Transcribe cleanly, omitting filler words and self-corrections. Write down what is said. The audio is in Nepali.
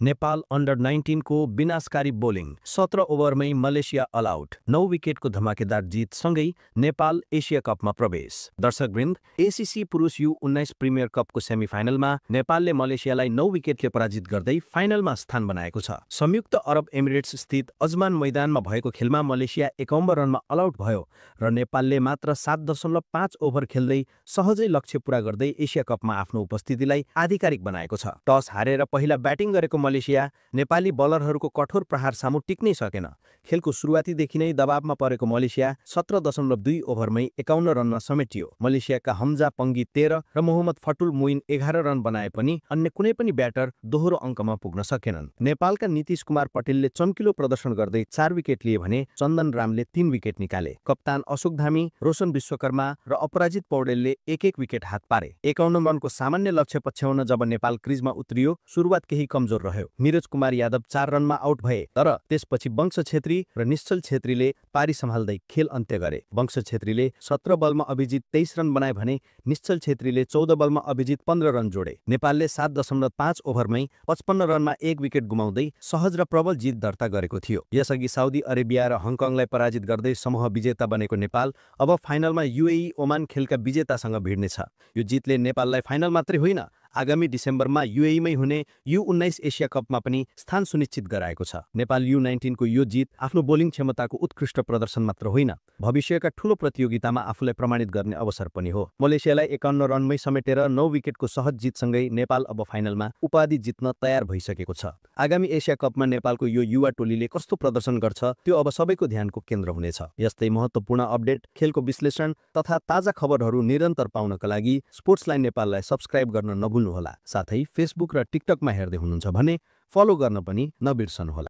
नेपाल अन्डर 19 को विनाशकारी बोलिङ 17 ओभरमै मलेसिया अल आउट 9 विकेटको धमाकेदार जितसँगै नेपाल एसिया कपमा प्रवेश। दर्शकवृन्द, एसिसी पुरुष U19 प्रिमियर कपको सेमिफाइनलमा नेपालले मलेसियालाई 9 विकेटले पराजित गर्दै फाइनलमा स्थान बनाएको छ। संयुक्त अरब एमिरेट्स स्थित अजमान मैदानमा भएको खेलमा मलेसिया 51 रनमा अल आउट भयो र नेपालले मात्र 7.5 ओभर खेल्दै सहजै लक्ष्य पूरा गर्दै एसिया कपमा आफ्नो उपस्थितिलाई आधिकारिक बनाएको छ। टस हारेर पहिला ब्याटिङ गरेको मलेसिया नेपाली बलरहरूको कठोर प्रहार सामु टिक्नै सकेन। खेलको सुरुवातीदेखि नै दबावमा परेको मलेसिया 17.2 ओभरमै 51 रनमा समेटियो। मलेसियाका हमजा पंगी 13 र मोहम्मद फटुल मुइन 11 रन बनाए पनि अन्य कुनै पनि ब्याटर दोहोरो अङ्कमा पुग्न सकेनन्। नेपालका नीतिश कुमार पटेलले चम्किलो प्रदर्शन गर्दै 4 विकेट लिए भने चन्दन रामले 3 विकेट निकाले। कप्तान अशोक धामी, रोशन विश्वकर्मा र अपराजित पौडेलले एक विकेट हात पारे। 51 रनको सामान्य लक्ष्य पछ्याउन जब नेपाल क्रिजमा उत्रियो, सुरुवात केही कमजोर रह्यो। नीरज कुमार यादव 4 रनमा आउट भए, तर त्यसपछि वंश छेत्री र निश्चल छेत्रीले पारी सम्हाल्दै खेल अन्त्य गरे। वंश छेत्रीले 17 बलमा अभिजित 23 रन बनाए भने निश्चल छेत्रीले 14 बलमा अभिजित 15 रन जोडे। नेपालले 7.5 ओभरमै 55 रनमा 1 विकेट गुमाउँदै सहज र प्रबल जित दर्ता गरेको थियो। यसअघि साउदी अरेबिया र हङकङलाई पराजित गर्दै समूह विजेता बनेको नेपाल अब फाइनलमा UAE ओमान खेलका विजेतासँग भिड्नेछ। यो जितले नेपाललाई फाइनल मात्रै होइन, आगामी डिसेम्बरमा UAE मै हुने U19 एसिया कपमा पनि स्थान सुनिश्चित गराएको छ। नेपाल U19 को यो जित आफ्नो बोलिङ क्षमताको उत्कृष्ट प्रदर्शन मात्र होइन, भविष्यका ठूलो प्रतियोगितामा आफूलाई प्रमाणित गर्ने अवसर पनि हो। मलेसियालाई 51 रनमै समेटेर 9 विकेटको सहज जितसँगै नेपाल अब फाइनलमा उपाधि जित्न तयार भइसकेको छ। आगामी एसिया कपमा नेपालको यो युवा टोलीले कस्तो प्रदर्शन गर्छ, त्यो अब सबैको ध्यानको केन्द्र हुनेछ। यस्तै महत्त्वपूर्ण अपडेट, खेलको विश्लेषण तथा ताजा खबरहरू निरन्तर पाउनका लागि स्पोर्ट्स लाइन नेपाललाई सब्स्क्राइब गर्न नभुल्नुहोला। साथै फेसबुक र टिकटकमा हेर्दै हुनुहुन्छ भने फलो गर्न पनि नबिर्सनुहोला।